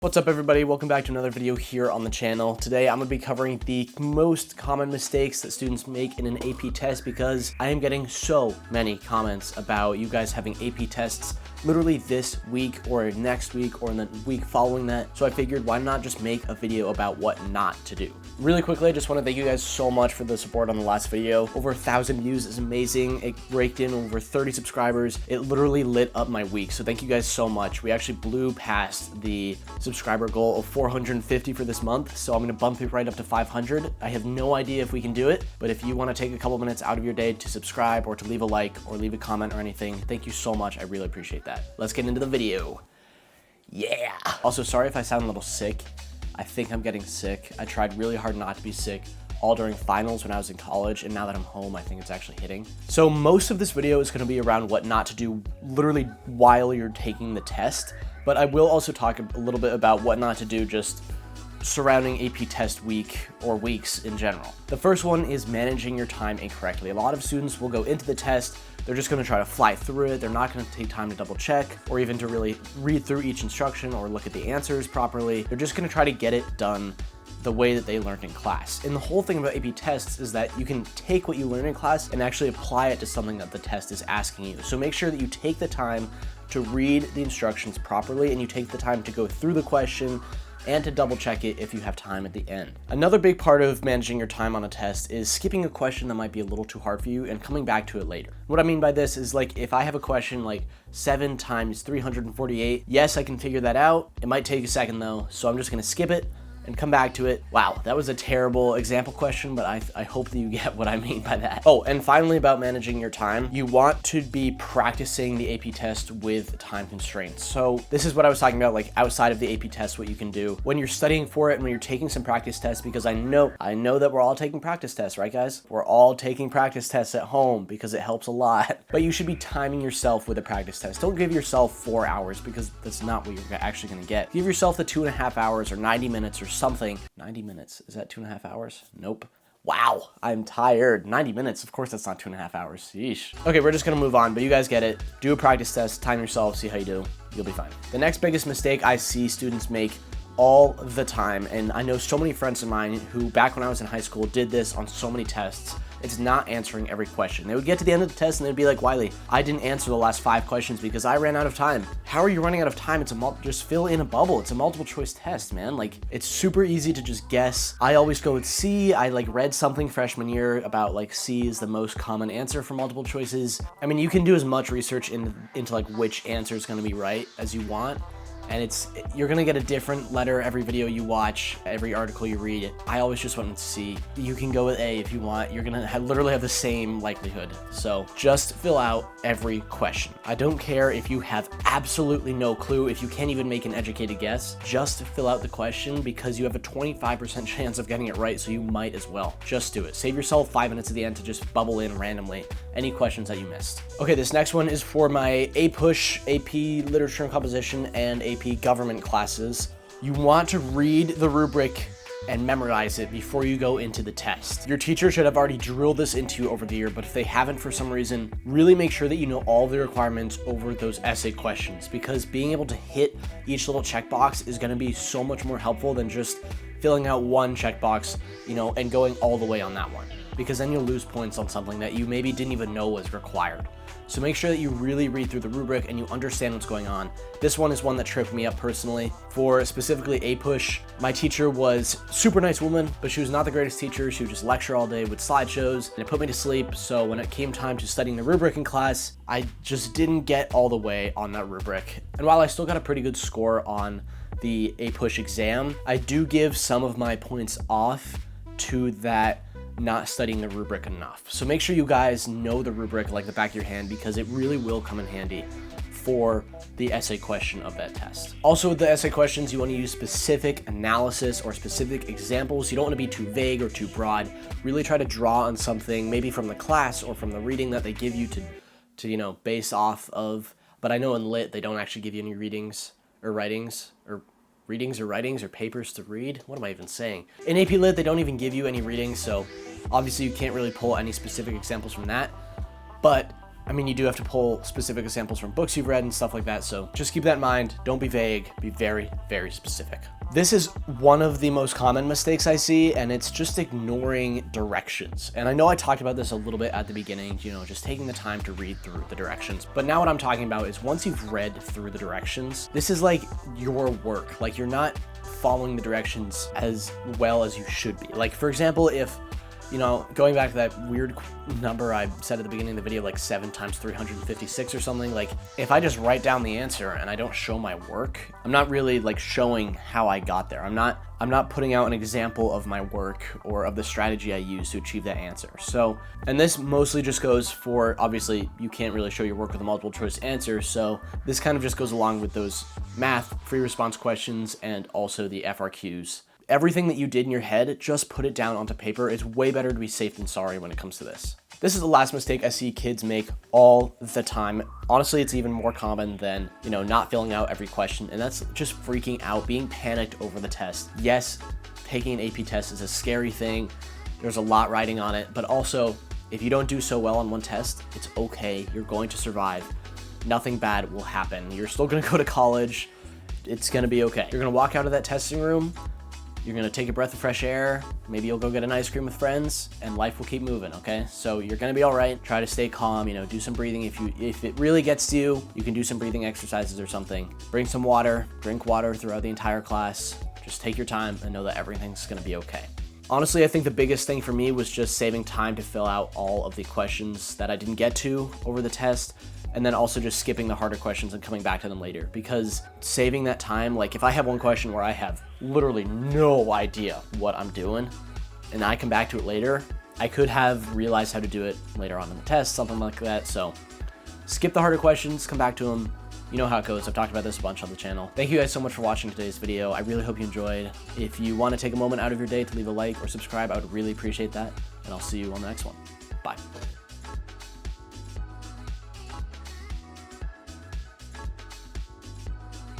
What's up everybody, welcome back to another video here on the channel. Today I'm going to be covering the most common mistakes that students make in an AP test because I am getting so many comments about you guys having AP tests literally this week or next week or in the week following that. So I figured why not just make a video about what not to do. Really quickly, I just want to thank you guys so much for the support on the last video. Over 1,000 views is amazing. It raked in over 30 subscribers. It literally lit up my week. So thank you guys so much. We actually blew past the subscriber goal of 450 for this month. So I'm going to bump it right up to 500. I have no idea if we can do it, but if you want to take a couple minutes out of your day to subscribe or to leave a like or leave a comment or anything, thank you so much. I really appreciate that. Let's get into the video. Yeah. Also, sorry if I sound a little sick. I think I'm getting sick. I tried really hard not to be sick all during finals when I was in college, and now that I'm home, I think it's actually hitting. So most of this video is going to be around what not to do literally while you're taking the test, but I will also talk a little bit about what not to do just surrounding AP test week or weeks in general. The first one is managing your time incorrectly. A lot of students will go into the test, they're just going to try to fly through it. They're not going to take time to double check or even to really read through each instruction or look at the answers properly. They're just going to try to get it done the way that they learned in class. And the whole thing about AP tests is that you can take what you learn in class and actually apply it to something that the test is asking you. So make sure that you take the time to read the instructions properly and you take the time to go through the question and to double check it if you have time at the end. Another big part of managing your time on a test is skipping a question that might be a little too hard for you and coming back to it later. What I mean by this is, like, if I have a question like 7 times 348, yes, I can figure that out. It might take a second though, so I'm just gonna skip it and come back to it. Wow, that was a terrible example question, but I hope that you get what I mean by that. Oh, and finally about managing your time, you want to be practicing the AP test with time constraints. So this is what I was talking about, like outside of the AP test, what you can do when you're studying for it and when you're taking some practice tests, because I know that we're all taking practice tests, right guys? We're all taking practice tests at home because it helps a lot, but you should be timing yourself with a practice test. Don't give yourself 4 hours because that's not what you're actually gonna get. Give yourself the 2.5 hours or 90 minutes or something. 90 minutes, is that 2.5 hours? Nope. Wow, I'm tired. 90 minutes, of course that's not 2.5 hours. Yeesh. Okay, we're just gonna move on, but you guys get it. Do a practice test, time yourself, see how you do. You'll be fine. The next biggest mistake I see students make all the time, and I know so many friends of mine who back when I was in high school did this on so many tests, it's not answering every question. They would get to the end of the test and they'd be like, Wiley, I didn't answer the last 5 questions because I ran out of time. How are you running out of time? Just fill in a bubble. It's a multiple choice test, man. Like, it's super easy to just guess. I always go with C. I read something freshman year about C is the most common answer for multiple choices. I mean, you can do as much research into which answer is going to be right as you want. And you're gonna get a different letter every video you watch, every article you read. I always just went with C. You can go with A if you want. You're gonna literally have the same likelihood. So just fill out every question. I don't care if you have absolutely no clue, if you can't even make an educated guess, just fill out the question because you have a 25% chance of getting it right, so you might as well. Just do it. Save yourself 5 minutes at the end to just bubble in randomly any questions that you missed. Okay, this next one is for my APUSH, AP Literature and Composition, and AP Government classes. You want to read the rubric and memorize it before you go into the test. Your teacher should have already drilled this into you over the year, but if they haven't for some reason, really make sure that you know all the requirements over those essay questions, because being able to hit each little checkbox is going to be so much more helpful than just filling out one checkbox, and going all the way on that one, because then you'll lose points on something that you maybe didn't even know was required. So make sure that you really read through the rubric and you understand what's going on. This one is one that tripped me up personally. For specifically APUSH, my teacher was a super nice woman, but she was not the greatest teacher. She would just lecture all day with slideshows and it put me to sleep. So when it came time to studying the rubric in class, I just didn't get all the way on that rubric. And while I still got a pretty good score on the APUSH exam, I do give some of my points off to that not studying the rubric enough. So make sure you guys know the rubric like the back of your hand, because it really will come in handy for the essay question of that test. Also, with the essay questions, you want to use specific analysis or specific examples. You don't want to be too vague or too broad. Really try to draw on something maybe from the class or from the reading that they give you to base off of. But I know in Lit, they don't actually give you any readings or writings or papers to read. What am I even saying? In AP Lit, they don't even give you any readings, so obviously you can't really pull any specific examples from that. But I mean, you do have to pull specific examples from books you've read and stuff like that, so just keep that in mind. Don't be vague, be very, very specific. This is one of the most common mistakes I see, and it's just ignoring directions. And I know I talked about this a little bit at the beginning, just taking the time to read through the directions. But now what I'm talking about is once you've read through the directions, this is like your work. Like, you're not following the directions as well as you should be. Like, for example, if going back to that weird number I said at the beginning of the video, like 7 times 356 or something, like if I just write down the answer and I don't show my work, I'm not really like showing how I got there. I'm not putting out an example of my work or of the strategy I used to achieve that answer. So, and this mostly just goes for, obviously you can't really show your work with a multiple choice answer. So this kind of just goes along with those math free response questions and also the FRQs. Everything that you did in your head, just put it down onto paper. It's way better to be safe than sorry when it comes to this. This is the last mistake I see kids make all the time. Honestly, it's even more common than, not filling out every question, and that's just freaking out, being panicked over the test. Yes, taking an AP test is a scary thing. There's a lot riding on it, but also, if you don't do so well on one test, it's okay. You're going to survive. Nothing bad will happen. You're still gonna go to college. It's gonna be okay. You're gonna walk out of that testing room. You're gonna take a breath of fresh air, maybe you'll go get an ice cream with friends, and life will keep moving, okay? So you're gonna be all right. Try to stay calm, do some breathing. If it really gets to you, you can do some breathing exercises or something. Bring some water, drink water throughout the entire class. Just take your time and know that everything's gonna be okay. Honestly, I think the biggest thing for me was just saving time to fill out all of the questions that I didn't get to over the test, and then also just skipping the harder questions and coming back to them later, because saving that time, like if I have one question where I have literally no idea what I'm doing and I come back to it later, I could have realized how to do it later on in the test, something like that. So skip the harder questions, come back to them. You know how it goes. I've talked about this a bunch on the channel. Thank you guys so much for watching today's video. I really hope you enjoyed. If you want to take a moment out of your day to leave a like or subscribe, I would really appreciate that. And I'll see you on the next one. Bye.